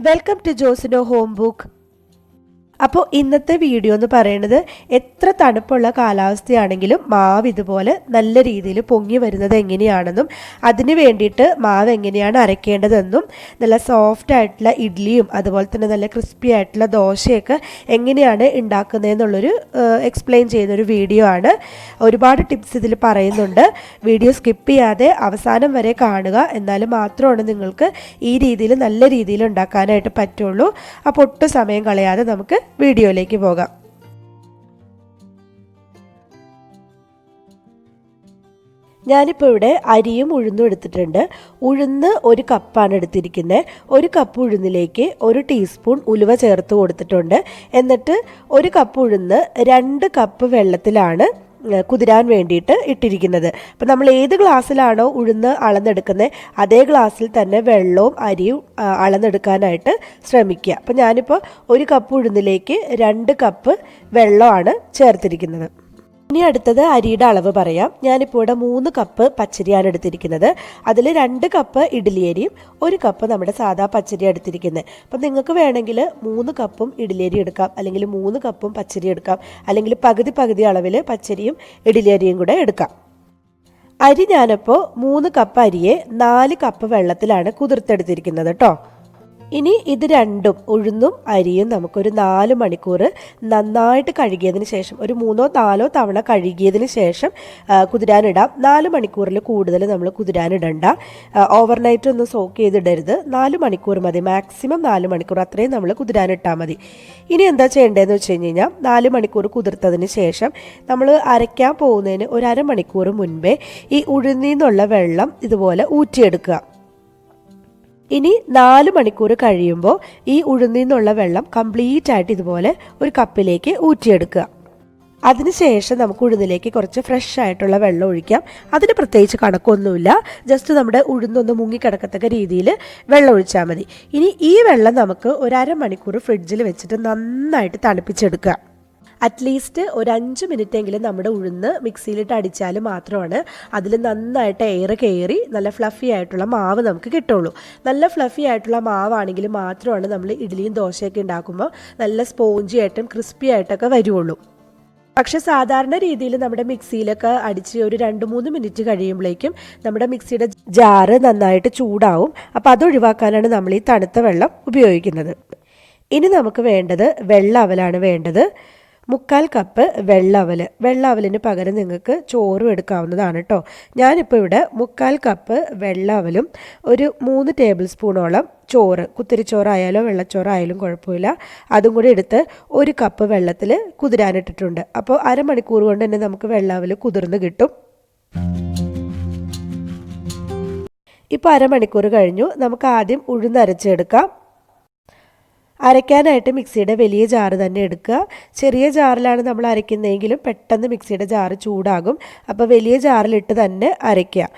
Welcome to ജോസിനോ home book. അപ്പോൾ ഇന്നത്തെ വീഡിയോ എന്ന് പറയുന്നത് എത്ര തണുപ്പുള്ള കാലാവസ്ഥയാണെങ്കിലും മാവ് ഇതുപോലെ നല്ല രീതിയിൽ പൊങ്ങി വരുന്നത് എങ്ങനെയാണെന്നും അതിന് വേണ്ടിയിട്ട് മാവ് എങ്ങനെയാണ് അരയ്ക്കേണ്ടതെന്നും നല്ല സോഫ്റ്റ് ആയിട്ടുള്ള ഇഡ്ഡലിയും അതുപോലെ തന്നെ നല്ല ക്രിസ്പി ആയിട്ടുള്ള ദോശയൊക്കെ എങ്ങനെയാണ് ഉണ്ടാക്കുന്നതെന്നുള്ളൊരു എക്സ്പ്ലെയിൻ ചെയ്യുന്നൊരു വീഡിയോ ആണ്. ഒരുപാട് ടിപ്സ് ഇതിൽ പറയുന്നുണ്ട്. വീഡിയോ സ്കിപ്പ് ചെയ്യാതെ അവസാനം വരെ കാണുക. എന്നാലും മാത്രമാണ് നിങ്ങൾക്ക് ഈ രീതിയിൽ നല്ല രീതിയിൽ ഉണ്ടാക്കാനായിട്ട് പറ്റുള്ളൂ. അപ്പോൾ ഒട്ടും സമയം കളയാതെ നമുക്ക് വീഡിയോയിലേക്ക് പോകാം. ഞാനിപ്പോൾ ഇവിടെ അരിയും ഉഴുന്നും എടുത്തിട്ടുണ്ട്. ഉഴുന്ന് 1 കപ്പാണ് എടുത്തിരിക്കുന്നത്. 1 കപ്പ് ഉഴുന്നിലേക്ക് 1 ടീസ്പൂൺ ഉലുവ ചേർത്ത് കൊടുത്തിട്ടുണ്ട്. എന്നിട്ട് 1 കപ്പ് ഉഴുന്ന് 2 കപ്പ് വെള്ളത്തിലാണ് കുതിരാൻ വേണ്ടിയിട്ട് ഇട്ടിരിക്കുന്നത്. അപ്പം നമ്മൾ ഏത് ഗ്ലാസ്സിലാണോ ഉഴുന്ന് അളന്നെടുക്കുന്നത് അതേ ഗ്ലാസ്സിൽ തന്നെ വെള്ളവും അരിയും അളന്നെടുക്കാനായിട്ട് ശ്രമിക്കുക. അപ്പം ഞാനിപ്പോൾ 1 കപ്പ് ഉഴുന്നിലേക്ക് 2 കപ്പ് വെള്ളമാണ് ചേർത്തിരിക്കുന്നത്. ഇനി അടുത്തത് അരിയുടെ അളവ് പറയാം. ഞാനിപ്പോൾ ഇവിടെ 3 കപ്പ് പച്ചരിയാണ് എടുത്തിരിക്കുന്നത്. അതിൽ 2 കപ്പ് ഇഡ്ഡലി അരിയും 1 കപ്പ് നമ്മുടെ സാധാ പച്ചരി എടുത്തിരിക്കുന്നത്. അപ്പം നിങ്ങൾക്ക് വേണമെങ്കിൽ 3 കപ്പും ഇഡ്ഡലി അരി എടുക്കാം, അല്ലെങ്കിൽ 3 കപ്പും പച്ചരി എടുക്കാം, അല്ലെങ്കിൽ പകുതി അളവിൽ പച്ചരിയും ഇഡ്ഡലി അരിയും കൂടെ എടുക്കാം. അരി ഞാനിപ്പോൾ 3 കപ്പ് അരിയെ 4 കപ്പ് വെള്ളത്തിലാണ് കുതിർത്തെടുത്തിരിക്കുന്നത് കേട്ടോ. ഇനി ഇത് രണ്ടും ഉഴുന്നും അരിയും നമുക്കൊരു 4 മണിക്കൂർ നന്നായിട്ട് കഴുകിയതിന് ശേഷം, ഒരു 3-4 തവണ കഴുകിയതിന് ശേഷം കുതിരാനിടാം. 4 മണിക്കൂറിൽ കൂടുതൽ നമ്മൾ കുതിരാനിടണ്ട. ഓവർനൈറ്റ് ഒന്നും സോക്ക് ചെയ്തിടരുത്. 4 മണിക്കൂർ മതി, മാക്സിമം 4 മണിക്കൂർ, അത്രയും നമ്മൾ കുതിരാനിട്ടാൽ മതി. ഇനി എന്താ ചെയ്യേണ്ടതെന്ന് വെച്ച് കഴിഞ്ഞാൽ 4 മണിക്കൂർ കുതിർത്തതിന് ശേഷം നമ്മൾ അരയ്ക്കാൻ പോകുന്നതിന് ഒരു അരമണിക്കൂർ മുൻപേ ഈ ഉഴുന്നിൽ നിന്നുള്ള വെള്ളം ഇതുപോലെ ഊറ്റിയെടുക്കുക. ഇനി 4 മണിക്കൂർ കഴിയുമ്പോൾ ഈ ഉഴുന്നിൽ നിന്നുള്ള വെള്ളം കംപ്ലീറ്റ് ആയിട്ട് ഇതുപോലെ ഒരു കപ്പിലേക്ക് ഊറ്റിയെടുക്കുക. അതിനുശേഷം നമുക്ക് ഉഴുന്നിലേക്ക് കുറച്ച് ഫ്രഷ് ആയിട്ടുള്ള വെള്ളം ഒഴിക്കാം. അതിന് പ്രത്യേകിച്ച് കണക്കൊന്നുമില്ല, ജസ്റ്റ് നമ്മുടെ ഉഴുന്നൊന്ന് മുങ്ങിക്കിടക്കത്തക്ക രീതിയിൽ വെള്ളം ഒഴിച്ചാൽ മതി. ഇനി ഈ വെള്ളം നമുക്ക് ഒരു അരമണിക്കൂർ ഫ്രിഡ്ജിൽ വെച്ചിട്ട് നന്നായിട്ട് തണുപ്പിച്ചെടുക്കുക. അറ്റ്ലീസ്റ്റ് ഒരു 5 മിനിറ്റെങ്കിലും നമ്മുടെ ഉഴുന്ന് മിക്സിയിലിട്ട് അടിച്ചാൽ മാത്രമാണ് അതിൽ നന്നായിട്ട് എയർ കയറി നല്ല ഫ്ലഫി ആയിട്ടുള്ള മാവ് നമുക്ക് കിട്ടുള്ളൂ. നല്ല ഫ്ലഫി ആയിട്ടുള്ള മാവാണെങ്കിൽ മാത്രമാണ് നമ്മൾ ഇഡ്ഡലിയും ദോശയൊക്കെ ഉണ്ടാക്കുമ്പോൾ നല്ല സ്പോഞ്ചി ആയിട്ടും ക്രിസ്പി ആയിട്ടൊക്കെ വരുള്ളൂ. പക്ഷെ സാധാരണ രീതിയിൽ നമ്മുടെ മിക്സിയിലൊക്കെ അടിച്ച് ഒരു 2-3 മിനിറ്റ് കഴിയുമ്പോഴേക്കും നമ്മുടെ മിക്സിയുടെ ജാറ് നന്നായിട്ട് ചൂടാവും. അപ്പോൾ അത് ഒഴിവാക്കാനാണ് നമ്മൾ ഈ തണുത്ത വെള്ളം ഉപയോഗിക്കുന്നത്. ഇനി നമുക്ക് വേണ്ടത് വെള്ള അവലാണ് വേണ്ടത്. 3/4 കപ്പ് വെള്ളാവലിന് പകരം നിങ്ങൾക്ക് ചോറും എടുക്കാവുന്നതാണ് കേട്ടോ. ഞാനിപ്പോൾ ഇവിടെ 3/4 കപ്പ് വെള്ളാവലും ഒരു 3 ടേബിൾ സ്പൂണോളം ചോറ്, കുത്തിരിച്ചോറായാലോ വെള്ളച്ചോറായാലും കുഴപ്പമില്ല, അതും കൂടി എടുത്ത് 1 കപ്പ് വെള്ളത്തിൽ കുതിരാനിട്ടിട്ടുണ്ട്. അപ്പോൾ അരമണിക്കൂർ കൊണ്ട് തന്നെ നമുക്ക് വെള്ളാവൽ കുതിർന്ന് കിട്ടും. ഇപ്പോൾ അരമണിക്കൂർ കഴിഞ്ഞു. നമുക്ക് ആദ്യം ഉഴുന്നരച്ചെടുക്കാം. അരയ്ക്കാനായിട്ട് മിക്സിയുടെ വലിയ ജാറ് തന്നെ എടുക്കുക. ചെറിയ ജാറിലാണ് നമ്മൾ അരയ്ക്കുന്നതെങ്കിലും പെട്ടെന്ന് മിക്സിയുടെ ജാറ് ചൂടാകും. അപ്പോൾ വലിയ ജാറിലിട്ട് തന്നെ അരയ്ക്കുക.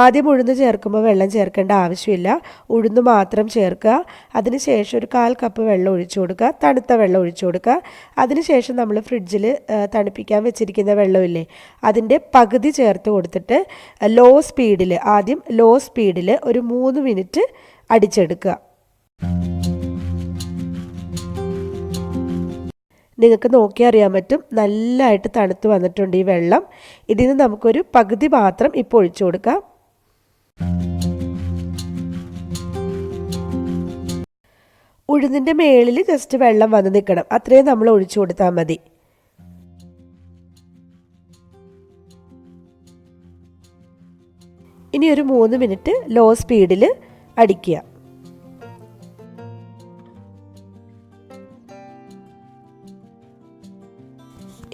ആദ്യം ഉഴുന്ന് ചേർക്കുമ്പോൾ വെള്ളം ചേർക്കേണ്ട ആവശ്യമില്ല, ഉഴുന്ന് മാത്രം ചേർക്കുക. അതിനുശേഷം ഒരു 1/4 കപ്പ് വെള്ളം ഒഴിച്ചു കൊടുക്കുക, തണുത്ത വെള്ളം ഒഴിച്ചു കൊടുക്കുക. അതിനുശേഷം നമ്മൾ ഫ്രിഡ്ജിൽ തണുപ്പിക്കാൻ വെച്ചിരിക്കുന്ന വെള്ളമില്ലേ, അതിൻ്റെ പകുതി ചേർത്ത് കൊടുത്തിട്ട് ആദ്യം ലോ സ്പീഡിൽ ഒരു 3 മിനിറ്റ് അടിച്ചെടുക്കുക. നിങ്ങൾക്ക് നോക്കി അറിയാൻ പറ്റും നല്ലതായിട്ട് തണുത്ത് വന്നിട്ടുണ്ട് ഈ വെള്ളം. ഇതിൽ നിന്ന് നമുക്കൊരു പകുതി മാത്രം ഇപ്പോൾ ഒഴിച്ചു കൊടുക്കാം. ഉഴുന്നിൻ്റെ മേളിൽ ജസ്റ്റ് വെള്ളം വന്ന് നിൽക്കണം, അത്രയും നമ്മൾ ഒഴിച്ചു കൊടുത്താൽ മതി. ഇനി ഒരു 3 മിനിറ്റ് ലോ സ്പീഡിൽ അടിക്കുക.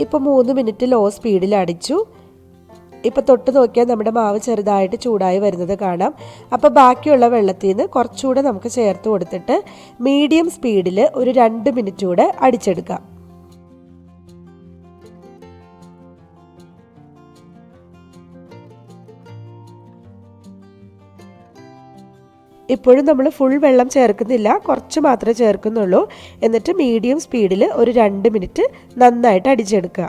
ഇപ്പോൾ 3 മിനിറ്റ് ലോ സ്പീഡിൽ അടിച്ചു. ഇപ്പോൾ തൊട്ട് നോക്കിയാൽ നമ്മുടെ മാവ് ചെറുതായിട്ട് ചൂടായി വരുന്നത് കാണാം. അപ്പോൾ ബാക്കിയുള്ള വെള്ളത്തിൽ നിന്ന് കുറച്ചുകൂടെ നമുക്ക് ചേർത്ത് കൊടുത്തിട്ട് മീഡിയം സ്പീഡിൽ ഒരു 2 മിനിറ്റ് കൂടെ അടിച്ചെടുക്കാം. ഇപ്പോഴും നമ്മൾ ഫുൾ വെള്ളം ചേർക്കുന്നില്ല, കുറച്ച് മാത്രമേ ചേർക്കുന്നുള്ളൂ. എന്നിട്ട് മീഡിയം സ്പീഡിൽ ഒരു 2 മിനിറ്റ് നന്നായിട്ട് അടിച്ചെടുക്കുക.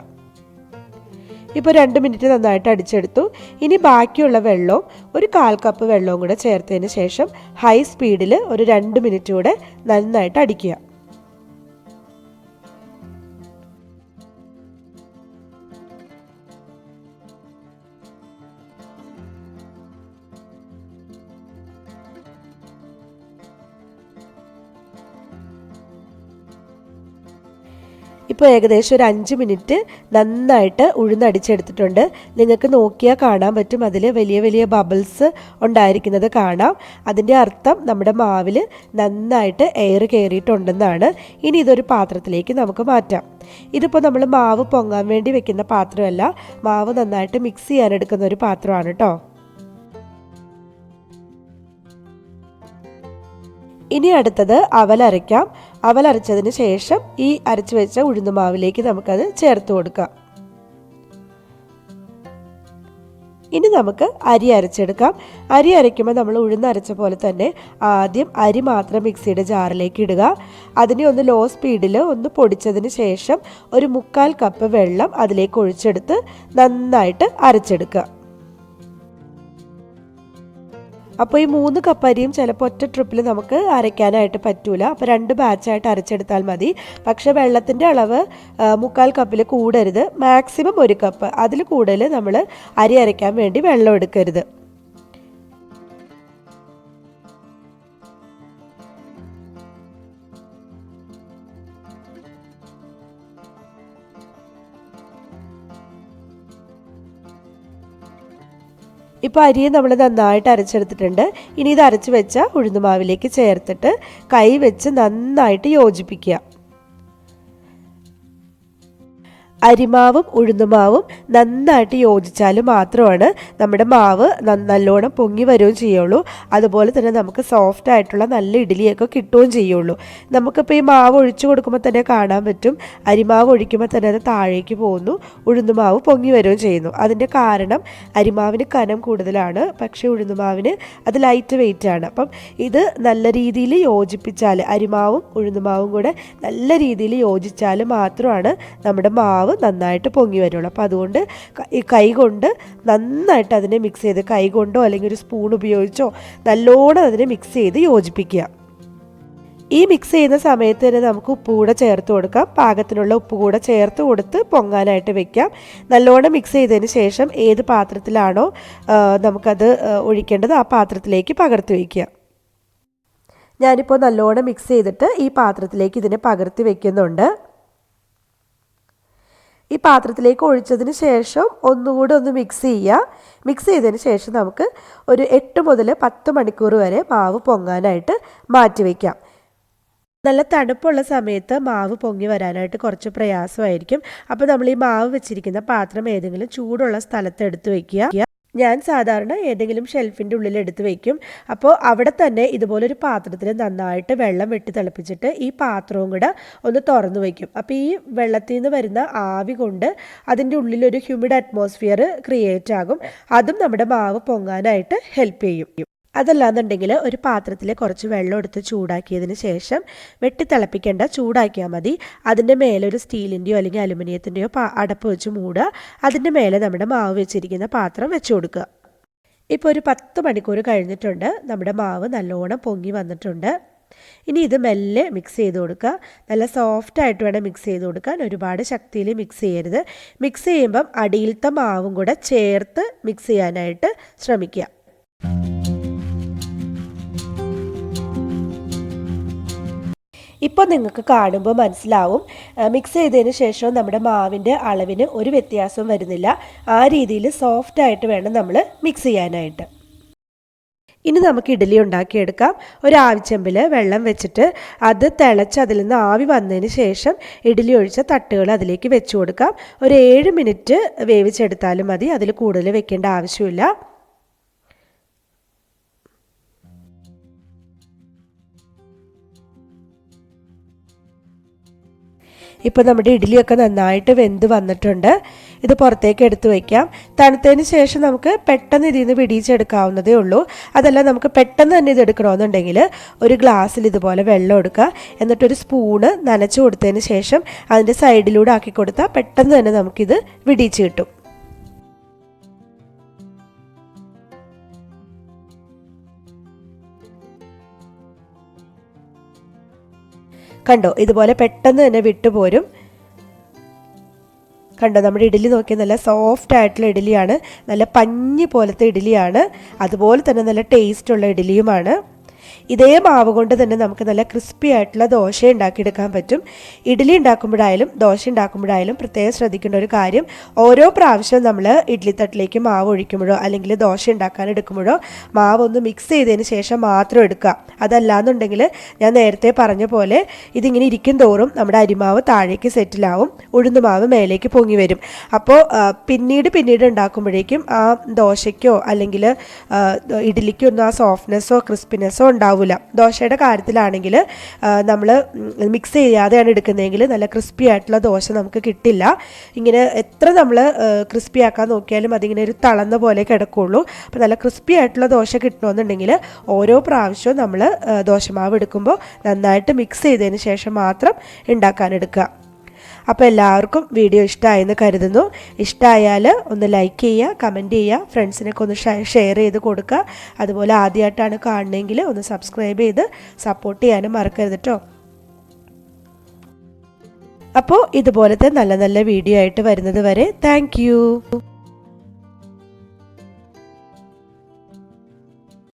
ഇപ്പോൾ 2 മിനിറ്റ് നന്നായിട്ട് അടിച്ചെടുത്തു. ഇനി ബാക്കിയുള്ള വെള്ളവും ഒരു 1/4 കപ്പ് വെള്ളവും കൂടെ ചേർത്തതിന് ശേഷം ഹൈ സ്പീഡിൽ ഒരു 2 മിനിറ്റ് കൂടെ നന്നായിട്ട് അടിക്കുക. ഇപ്പോൾ ഏകദേശം ഒരു 5 മിനിറ്റ് നന്നായിട്ട് ഉഴുന്നടിച്ചെടുത്തിട്ടുണ്ട്. നിങ്ങൾക്ക് നോക്കിയാൽ കാണാൻ പറ്റും, അതിൽ വലിയ വലിയ ബബിൾസ് ഉണ്ടായിരിക്കുന്നത് കാണാം. അതിൻ്റെ അർത്ഥം നമ്മുടെ മാവിൽ നന്നായിട്ട് എയർ കയറിയിട്ടുണ്ടെന്നാണ്. ഇനി ഇതൊരു പാത്രത്തിലേക്ക് നമുക്ക് മാറ്റാം. ഇതിപ്പോൾ നമ്മൾ മാവ് പൊങ്ങാൻ വേണ്ടി വെക്കുന്ന പാത്രമല്ല, മാവ് നന്നായിട്ട് മിക്സ് ചെയ്യാൻ എടുക്കുന്ന ഒരു പാത്രമാണ് കേട്ടോ. ഇനി അടുത്തത് അവലരയ്ക്കാം. അവലരച്ചതിന് ശേഷം ഈ അരച്ചു വെച്ച ഉഴുന്നുമാവിലേക്ക് നമുക്കത് ചേർത്ത് കൊടുക്കാം. ഇനി നമുക്ക് അരി അരച്ചെടുക്കാം. അരി അരയ്ക്കുമ്പോൾ നമ്മൾ ഉഴുന്നരച്ച പോലെ തന്നെ ആദ്യം അരി മാത്രം മിക്സിയുടെ ജാറിലേക്ക് ഇടുക. അതിനെ ഒന്ന് ലോ സ്പീഡിൽ ഒന്ന് പൊടിച്ചതിന് ശേഷം ഒരു 1/4 കപ്പ് വെള്ളം അതിലേക്ക് ഒഴിച്ചെടുത്ത് നന്നായിട്ട് അരച്ചെടുക്കുക. അപ്പോൾ ഈ 3 കപ്പ് അരിയും ചിലപ്പോൾ ഒറ്റ ട്രിപ്പിൽ നമുക്ക് അരയ്ക്കാനായിട്ട് പറ്റൂല. അപ്പോൾ 2 ബാച്ചായിട്ട് അരച്ചെടുത്താൽ മതി. പക്ഷേ വെള്ളത്തിൻ്റെ അളവ് 1/4 കപ്പിൽ കൂടരുത്. മാക്സിമം 1 കപ്പ്, അതിൽ കൂടുതൽ നമ്മൾ അരി അരയ്ക്കാൻ വേണ്ടി വെള്ളം എടുക്കരുത്. ഇപ്പോൾ അരിയെ നമ്മൾ നന്നായിട്ട് അരച്ചെടുത്തിട്ടുണ്ട്. ഇനി ഇത് അരച്ച് വെച്ച ഉഴുന്നുമാവിലേക്ക് ചേർത്തിട്ട് കൈ വെച്ച് നന്നായിട്ട് യോജിപ്പിക്കുക. അരിമാവും ഉഴുന്നുമാവും നന്നായിട്ട് യോജിച്ചാൽ മാത്രമാണ് നമ്മുടെ മാവ് നല്ലോണം പൊങ്ങി വരികയും ചെയ്യുള്ളൂ. അതുപോലെ തന്നെ നമുക്ക് സോഫ്റ്റ് ആയിട്ടുള്ള നല്ല ഇഡ്ഡലിയൊക്കെ കിട്ടുകയും ചെയ്യുള്ളൂ. നമുക്കിപ്പോൾ ഈ മാവ് ഒഴിച്ചു കൊടുക്കുമ്പോൾ തന്നെ കാണാൻ പറ്റും, അരിമാവ് ഒഴിക്കുമ്പോൾ തന്നെ അത് താഴേക്ക് പോകുന്നു, ഉഴുന്നുമാവ് പൊങ്ങി വരികയും ചെയ്യുന്നു. അതിൻ്റെ കാരണം അരിമാവിന് കനം കൂടുതലാണ്, പക്ഷേ ഉഴുന്നുമാവിന് അത് ലൈറ്റ് വെയിറ്റ് ആണ്. അപ്പം ഇത് നല്ല രീതിയിൽ യോജിപ്പിച്ചാൽ, അരിമാവും ഉഴുന്നുമാവും കൂടെ നല്ല രീതിയിൽ യോജിച്ചാൽ മാത്രമാണ് നമ്മുടെ മാവ് നന്നായിട്ട് പൊങ്ങി വരുള്ളൂ. അപ്പോൾ അതുകൊണ്ട് കൈ കൊണ്ട് നന്നായിട്ട് അതിനെ മിക്സ് ചെയ്ത്, കൈ കൊണ്ടോ അല്ലെങ്കിൽ ഒരു സ്പൂൺ ഉപയോഗിച്ചോ നല്ലോണം അതിനെ മിക്സ് ചെയ്ത് യോജിപ്പിക്കുക. ഈ മിക്സ് ചെയ്യുന്ന സമയത്ത് തന്നെ നമുക്ക് ഉപ്പ് കൂടെ ചേർത്ത് കൊടുക്കാം. പാകത്തിനുള്ള ഉപ്പ് കൂടെ ചേർത്ത് കൊടുത്ത് പൊങ്ങാനായിട്ട് വെക്കാം. നല്ലോണം മിക്സ് ചെയ്തതിന് ശേഷം ഏത് പാത്രത്തിലാണോ നമുക്കത് ഒഴിക്കേണ്ടത് ആ പാത്രത്തിലേക്ക് പകർത്തി വയ്ക്കുക. ഞാനിപ്പോൾ നല്ലോണം മിക്സ് ചെയ്തിട്ട് ഈ പാത്രത്തിലേക്ക് ഇതിനെ പകർത്തി വയ്ക്കുന്നുണ്ട്. ഈ പാത്രത്തിലേക്ക് ഒഴിച്ചതിന് ശേഷം ഒന്നുകൂടി ഒന്ന് മിക്സ് ചെയ്യുക. മിക്സ് ചെയ്തതിന് ശേഷം നമുക്ക് ഒരു 8 മുതൽ 10 മണിക്കൂർ വരെ മാവ് പൊങ്ങാനായിട്ട് മാറ്റി വയ്ക്കാം. നല്ല തണുപ്പുള്ള സമയത്ത് മാവ് പൊങ്ങി വരാനായിട്ട് കുറച്ച് പ്രയാസമായിരിക്കും. അപ്പോൾ നമ്മൾ ഈ മാവ് വെച്ചിരിക്കുന്ന പാത്രം ഏതെങ്കിലും ചൂടുള്ള സ്ഥലത്ത് എടുത്ത് വയ്ക്കുക. ഞാൻ സാധാരണ ഏതെങ്കിലും ഷെൽഫിൻ്റെ ഉള്ളിൽ എടുത്ത് വയ്ക്കും. അപ്പോൾ അവിടെ തന്നെ ഇതുപോലൊരു പാത്രത്തിൽ നന്നായിട്ട് വെള്ളം വെട്ടി തിളപ്പിച്ചിട്ട് ഈ പാത്രവും കൂടെ ഒന്ന് തുറന്നു വയ്ക്കും. അപ്പോൾ ഈ വെള്ളത്തിൽ നിന്ന് വരുന്ന ആവി കൊണ്ട് അതിൻ്റെ ഉള്ളിലൊരു ഹ്യൂമിഡ് അറ്റ്മോസ്ഫിയർ ക്രിയേറ്റ് ആകും. അതും നമ്മുടെ മാവ് പൊങ്ങാനായിട്ട് ഹെൽപ്പ് ചെയ്യും. അതല്ലാന്നുണ്ടെങ്കിൽ ഒരു പാത്രത്തിൽ കുറച്ച് വെള്ളം എടുത്ത് ചൂടാക്കിയതിന് ശേഷം വെട്ടി തിളപ്പിക്കേണ്ട, ചൂടാക്കിയാൽ മതി. അതിൻ്റെ മേലെ ഒരു സ്റ്റീലിൻ്റെയോ അല്ലെങ്കിൽ അലുമിനിയത്തിൻ്റെയോ അടപ്പ് വെച്ച് മൂടുക. അതിൻ്റെ മേലെ നമ്മുടെ മാവ് വെച്ചിരിക്കുന്ന പാത്രം വെച്ച് കൊടുക്കുക. ഇപ്പോൾ ഒരു 10 മണിക്കൂർ കഴിഞ്ഞിട്ടുണ്ട്. നമ്മുടെ മാവ് നല്ലോണം പൊങ്ങി വന്നിട്ടുണ്ട്. ഇനി ഇത് മെല്ലെ മിക്സ് ചെയ്ത് കൊടുക്കുക. നല്ല സോഫ്റ്റായിട്ട് വേണം മിക്സ് ചെയ്ത് കൊടുക്കാൻ, ഒരുപാട് ശക്തിയിൽ മിക്സ് ചെയ്യരുത്. മിക്സ് ചെയ്യുമ്പം അടിയിലത്തെ മാവും കൂടെ ചേർത്ത് മിക്സ് ചെയ്യാനായിട്ട് ശ്രമിക്കുക. ഇപ്പോൾ നിങ്ങൾക്ക് കാണുമ്പോൾ മനസ്സിലാവും, മിക്സ് ചെയ്തതിന് ശേഷം നമ്മുടെ മാവിൻ്റെ അളവിന് ഒരു വ്യത്യാസവും വരുന്നില്ല. ആ രീതിയിൽ സോഫ്റ്റായിട്ട് വേണം നമ്മൾ മിക്സ് ചെയ്യാനായിട്ട്. ഇനി നമുക്ക് ഇഡ്ഡലി ഉണ്ടാക്കിയെടുക്കാം. ഒരു ആവിച്ചെമ്പിൽ വെള്ളം വെച്ചിട്ട് അത് തിളച്ച് അതിൽ നിന്ന് ആവി വന്നതിന് ശേഷം ഇഡ്ഡലി ഒഴിച്ച തട്ടുകൾ അതിലേക്ക് വെച്ച് കൊടുക്കാം. ഒരു 7 മിനിറ്റ് വേവിച്ചെടുത്താലും മതി, അതിൽ കൂടുതൽ വെക്കേണ്ട ആവശ്യമില്ല. ഇപ്പോൾ നമ്മുടെ ഇഡ്ഡലിയൊക്കെ നന്നായിട്ട് വെന്ത് വന്നിട്ടുണ്ട്. ഇത് പുറത്തേക്ക് എടുത്ത് വയ്ക്കാം. തണുത്തതിന് ശേഷം നമുക്ക് പെട്ടെന്ന് ഇതിൽ നിന്ന് വിടിയിച്ചെടുക്കാവുന്നതേ ഉള്ളൂ. അതല്ല നമുക്ക് പെട്ടെന്ന് തന്നെ ഇത് എടുക്കണമെന്നുണ്ടെങ്കിൽ ഒരു ഗ്ലാസ്സിൽ ഇതുപോലെ വെള്ളം എടുക്കുക. എന്നിട്ടൊരു സ്പൂണ് നനച്ച് കൊടുത്തതിന് ശേഷം അതിൻ്റെ സൈഡിലൂടെ ആക്കി കൊടുത്താൽ പെട്ടെന്ന് തന്നെ നമുക്കിത് വിടിയിച്ച് കിട്ടും. കണ്ടോ, ഇതുപോലെ പെട്ടെന്ന് തന്നെ വിട്ടുപോരും. കണ്ടോ, നമ്മുടെ ഇഡ്ഡലി നോക്കിയാൽ നല്ല സോഫ്റ്റ് ആയിട്ടുള്ള ഇഡ്ഡലിയാണ്, നല്ല പഞ്ഞി പോലത്തെ ഇഡ്ഡലിയാണ്, അതുപോലെ തന്നെ നല്ല ടേസ്റ്റുള്ള ഇഡ്ഡലിയുമാണ്. ഇതേ മാവ് കൊണ്ട് തന്നെ നമുക്ക് നല്ല ക്രിസ്പി ആയിട്ടുള്ള ദോശ ഉണ്ടാക്കിയെടുക്കാൻ പറ്റും. ഇഡ്ഡലി ഉണ്ടാക്കുമ്പോഴായാലും ദോശ ഉണ്ടാക്കുമ്പോഴായാലും പ്രത്യേകം ശ്രദ്ധിക്കേണ്ട ഒരു കാര്യം, ഓരോ പ്രാവശ്യം നമ്മൾ ഇഡ്ഡലി തട്ടിലേക്ക് മാവ് ഒഴിക്കുമ്പോഴോ അല്ലെങ്കിൽ ദോശ ഉണ്ടാക്കാൻ എടുക്കുമ്പോഴോ മാവ് ഒന്ന് മിക്സ് ചെയ്തതിന് ശേഷം മാത്രം എടുക്കുക. അതല്ലാന്നുണ്ടെങ്കിൽ ഞാൻ നേരത്തെ പറഞ്ഞ പോലെ ഇതിങ്ങനെ ഇരിക്കും തോറും നമ്മുടെ അരിമാവ് താഴേക്ക് സെറ്റിലാവും, ഉഴുന്നുമാവ് മേലേക്ക് പൊങ്ങി വരും. അപ്പോൾ പിന്നീട് ഉണ്ടാക്കുമ്പോഴേക്കും ആ ദോശയ്ക്കോ അല്ലെങ്കിൽ ഇഡ്ഡലിക്കോ ഒന്നും ആ സോഫ്റ്റ്നെസ്സോ ക്രിസ്പിനെസ്സോ ഉണ്ടാവില്ല. ദോശയുടെ കാര്യത്തിലാണെങ്കിൽ നമ്മൾ മിക്സ് ചെയ്യാതെയാണ് എടുക്കുന്നതെങ്കിൽ നല്ല ക്രിസ്പി ആയിട്ടുള്ള ദോശ നമുക്ക് കിട്ടില്ല. ഇങ്ങനെ എത്ര നമ്മൾ ക്രിസ്പി ആക്കാൻ നോക്കിയാലും അതിങ്ങനെ ഒരു തളർന്ന പോലെ കിടക്കുള്ളൂ. അപ്പോൾ നല്ല ക്രിസ്പി ആയിട്ടുള്ള ദോശ കിട്ടണമെന്നുണ്ടെങ്കിൽ ഓരോ പ്രാവശ്യവും നമ്മൾ ദോശമാവ് എടുക്കുമ്പോൾ നന്നായിട്ട് മിക്സ് ചെയ്തതിന് ശേഷം മാത്രം ഉണ്ടാക്കാനെടുക്കുക. അപ്പോൾ എല്ലാവർക്കും വീഡിയോ ഇഷ്ടമായെന്ന് കരുതുന്നു. ഇഷ്ടമായാൽ ഒന്ന് ലൈക്ക് ചെയ്യുക, കമൻറ്റ് ചെയ്യുക, ഫ്രണ്ട്സിനൊക്കെ ഒന്ന് ഷെയർ ചെയ്ത് കൊടുക്കുക. അതുപോലെ ആദ്യമായിട്ടാണ് കാണണമെങ്കിൽ ഒന്ന് സബ്സ്ക്രൈബ് ചെയ്ത് സപ്പോർട്ട് ചെയ്യാനും മറക്കരുത് കേട്ടോ. അപ്പോൾ ഇതുപോലത്തെ നല്ല നല്ല വീഡിയോ ആയിട്ട് വരുന്നത് വരെ താങ്ക് യു.